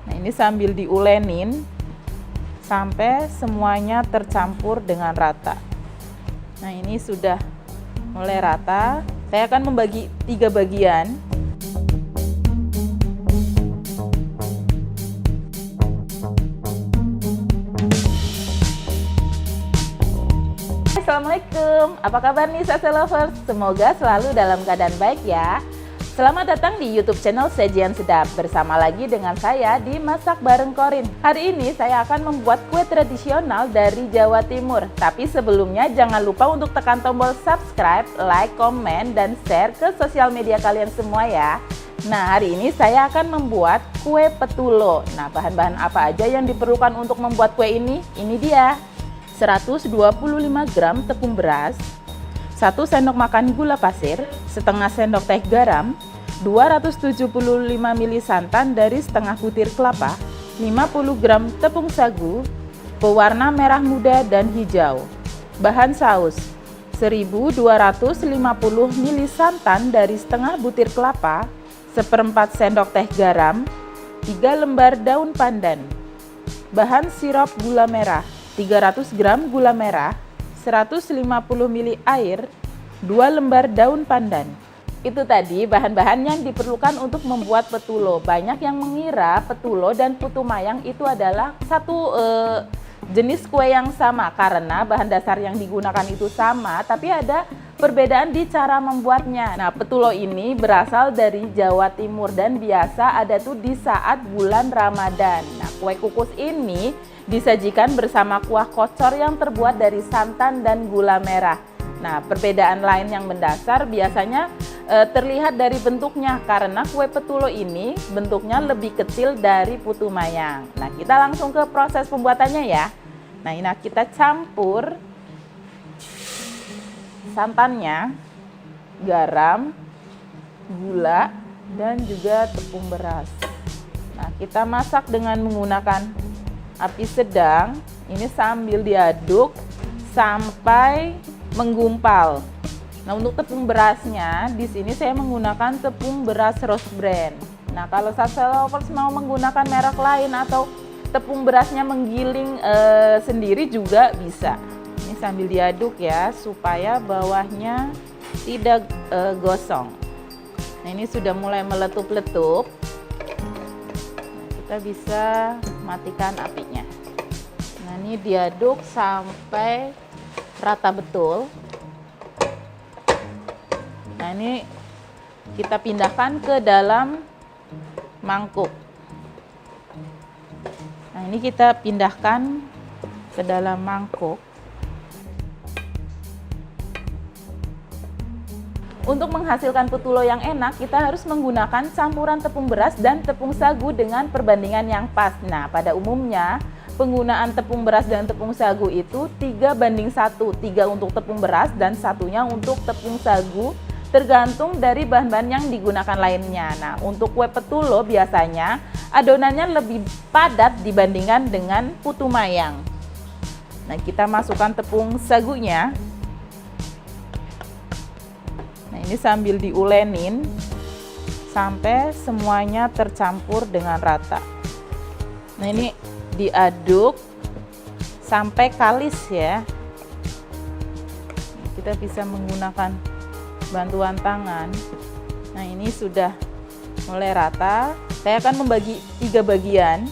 Nah, ini sambil diulenin sampai semuanya tercampur dengan rata. Nah, ini sudah mulai rata. Saya akan membagi 3 bagian. Assalamualaikum, apa kabar nih Sase Lovers? Semoga selalu dalam keadaan baik ya. Selamat datang di YouTube channel Sajian Sedap. Bersama lagi dengan saya di Masak Bareng Korin. Hari ini saya akan membuat kue tradisional dari Jawa Timur. Tapi sebelumnya jangan lupa untuk tekan tombol subscribe, like, komen, dan share ke sosial media kalian semua ya. Nah, hari ini saya akan membuat kue petulo. Nah, bahan-bahan apa aja yang diperlukan untuk membuat kue ini? Ini dia. 125 gram tepung beras, 1 sendok makan gula pasir, setengah sendok teh garam, 275 ml santan dari setengah butir kelapa, 50 gram tepung sagu, pewarna merah muda dan hijau. Bahan saus, 1250 ml santan dari setengah butir kelapa, seperempat sendok teh garam, 3 lembar daun pandan. Bahan sirup gula merah, 300 gram gula merah, 150 ml air, 2 lembar daun pandan. Itu tadi bahan-bahan yang diperlukan untuk membuat petulo. Banyak yang mengira petulo dan putu mayang itu adalah satu jenis kue yang sama karena bahan dasar yang digunakan itu sama, tapi ada perbedaan di cara membuatnya. Nah, petulo ini berasal dari Jawa Timur dan biasa ada tuh di saat bulan Ramadan. Nah, kue kukus ini disajikan bersama kuah kocor yang terbuat dari santan dan gula merah. Nah, perbedaan lain yang mendasar biasanya terlihat dari bentuknya karena kue petulo ini bentuknya lebih kecil dari putu mayang. Nah, kita langsung ke proses pembuatannya ya. Nah, ini kita campur santannya, garam, gula, dan juga tepung beras. Nah, kita masak dengan menggunakan api sedang, ini sambil diaduk sampai menggumpal. Nah, untuk tepung berasnya, di sini saya menggunakan tepung beras Rose Brand. Nah, kalau Sase Lovers mau menggunakan merek lain atau tepung berasnya menggiling sendiri juga bisa. Ini sambil diaduk ya, supaya bawahnya tidak gosong. Nah, ini sudah mulai meletup-letup. Kita bisa matikan apinya. Nah, ini diaduk sampai rata betul. Nah, ini kita pindahkan ke dalam mangkuk. Nah, ini kita pindahkan ke dalam mangkuk. Untuk menghasilkan petulo yang enak, kita harus menggunakan campuran tepung beras dan tepung sagu dengan perbandingan yang pas. Nah, pada umumnya penggunaan tepung beras dan tepung sagu itu 3:1, 3 untuk tepung beras dan satunya untuk tepung sagu, tergantung dari bahan-bahan yang digunakan lainnya. Nah, untuk kue petulo biasanya adonannya lebih padat dibandingkan dengan putu mayang. Nah, kita masukkan tepung sagunya. Nah, ini sambil diulenin sampai semuanya tercampur dengan rata. Nah, ini diaduk sampai kalis ya. Kita bisa menggunakan bantuan tangan. Nah, ini sudah mulai rata. Saya akan membagi 3 bagian.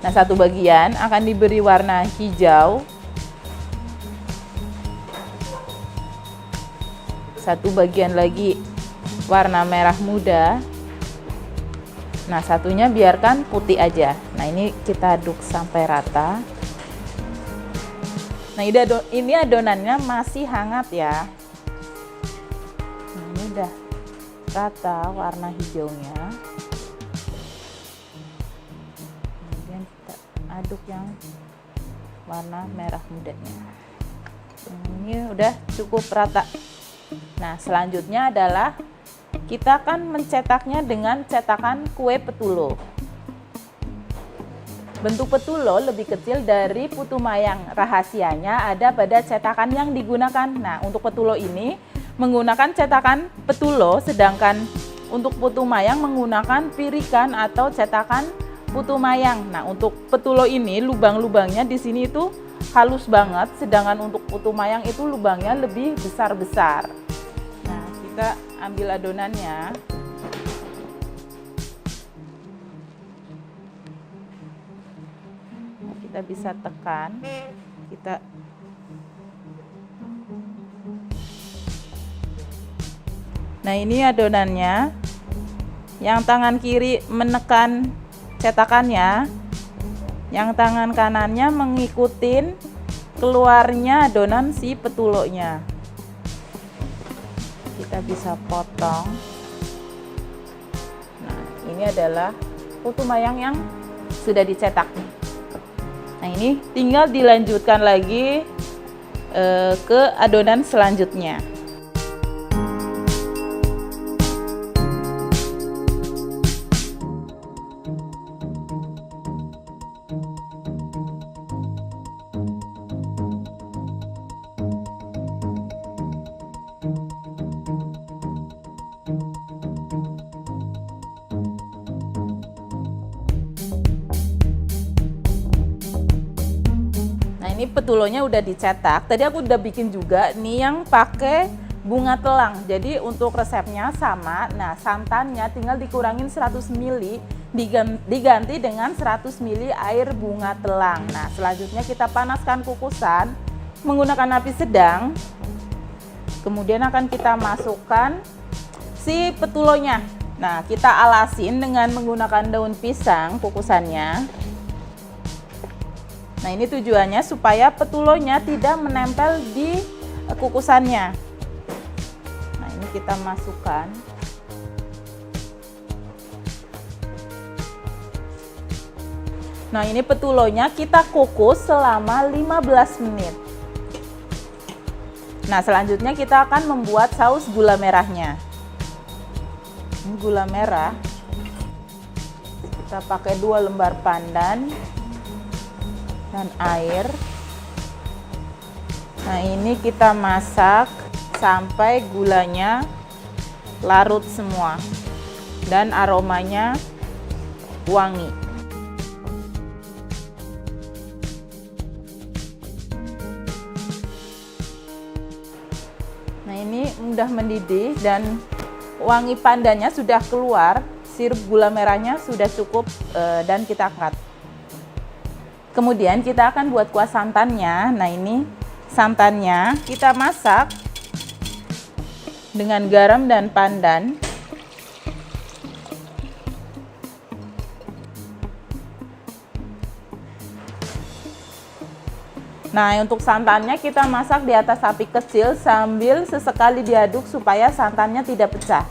Nah, satu bagian akan diberi warna hijau, satu bagian lagi warna merah muda. Nah, satunya biarkan putih aja. Nah, ini kita aduk sampai rata. Nah, ini adonannya masih hangat ya. Nah, ini udah rata warna hijaunya. Aduk yang warna merah mudanya. Ini udah cukup rata. Nah, selanjutnya adalah kita akan mencetaknya dengan cetakan kue petulo. Bentuk petulo lebih kecil dari putu mayang. Rahasianya ada pada cetakan yang digunakan. Nah, untuk petulo ini menggunakan cetakan petulo, sedangkan untuk putu mayang menggunakan pirikan atau cetakan putu mayang. Nah, untuk petulo ini lubang-lubangnya di sini itu halus banget, sedangkan untuk putu mayang itu lubangnya lebih besar-besar. Nah, kita ambil adonannya. Nah, kita bisa tekan. Nah, ini adonannya. Yang tangan kiri menekan cetakannya, yang tangan kanannya mengikutin keluarnya adonan si petulonya. Kita bisa potong. Nah, ini adalah putu mayang yang sudah dicetak. Nah, ini tinggal dilanjutkan lagi ke adonan selanjutnya. Ini petulonya udah dicetak. Tadi aku udah bikin juga nih yang pakai bunga telang. Jadi untuk resepnya sama. Nah, santannya tinggal dikurangin 100 ml, diganti dengan 100 ml air bunga telang. Nah, selanjutnya kita panaskan kukusan menggunakan api sedang. Kemudian akan kita masukkan si petulonya. Nah, kita alasin dengan menggunakan daun pisang kukusannya. Nah, ini tujuannya supaya petulonya tidak menempel di kukusannya. Nah, ini kita masukkan. Nah, ini petulonya kita kukus selama 15 menit. Nah, selanjutnya kita akan membuat saus gula merahnya. Ini gula merah. Kita pakai 2 lembar pandan dan air. Nah, ini kita masak sampai gulanya larut semua dan aromanya wangi. Nah, ini udah mendidih dan wangi pandannya sudah keluar, sirup gula merahnya sudah cukup dan kita angkat. Kemudian kita akan buat kuah santannya. Nah, ini santannya kita masak dengan garam dan pandan. Nah, untuk santannya kita masak di atas api kecil sambil sesekali diaduk supaya santannya tidak pecah.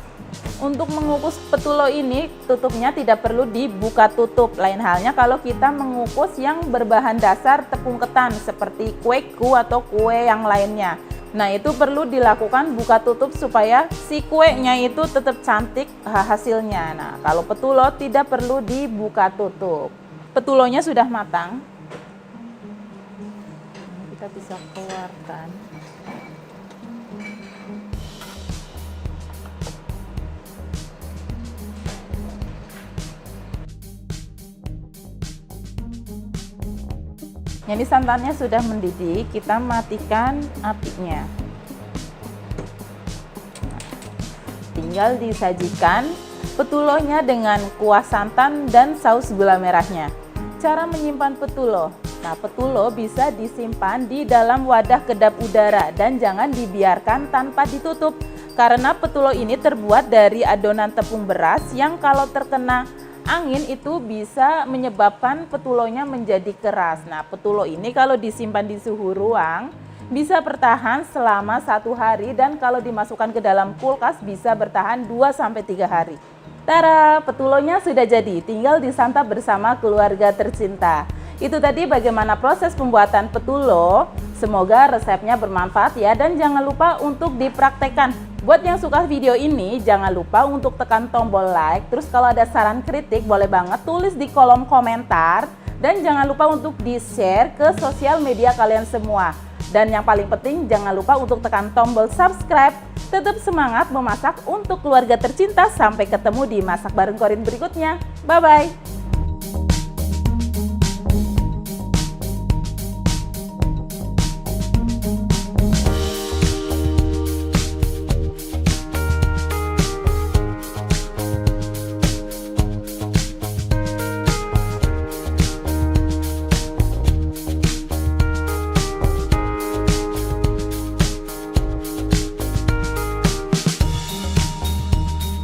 Untuk mengukus petulo ini, tutupnya tidak perlu dibuka tutup. Lain halnya kalau kita mengukus yang berbahan dasar tepung ketan seperti kueku atau kue yang lainnya. Nah, itu perlu dilakukan buka tutup supaya si kuenya itu tetap cantik hasilnya. Nah, kalau petulo tidak perlu dibuka tutup. Petulonya sudah matang. Kita bisa keluarkan. Jadi santannya sudah mendidih, kita matikan apinya. Tinggal disajikan petulonya dengan kuah santan dan saus gula merahnya. Cara menyimpan petulo. Nah, petulo bisa disimpan di dalam wadah kedap udara dan jangan dibiarkan tanpa ditutup. Karena petulo ini terbuat dari adonan tepung beras yang kalau terkena angin itu bisa menyebabkan petulonya menjadi keras. Nah, petulo ini kalau disimpan di suhu ruang bisa bertahan selama 1 hari dan kalau dimasukkan ke dalam kulkas bisa bertahan 2-3 hari. Tara, petulonya sudah jadi, tinggal disantap bersama keluarga tercinta. Itu tadi bagaimana proses pembuatan petulo. Semoga resepnya bermanfaat ya, dan jangan lupa untuk dipraktekkan. Buat yang suka video ini, jangan lupa untuk tekan tombol like. Terus kalau ada saran kritik, boleh banget tulis di kolom komentar. Dan jangan lupa untuk di-share ke sosial media kalian semua. Dan yang paling penting, jangan lupa untuk tekan tombol subscribe. Tetap semangat memasak untuk keluarga tercinta. Sampai ketemu di Masak Bareng Korin berikutnya. Bye-bye.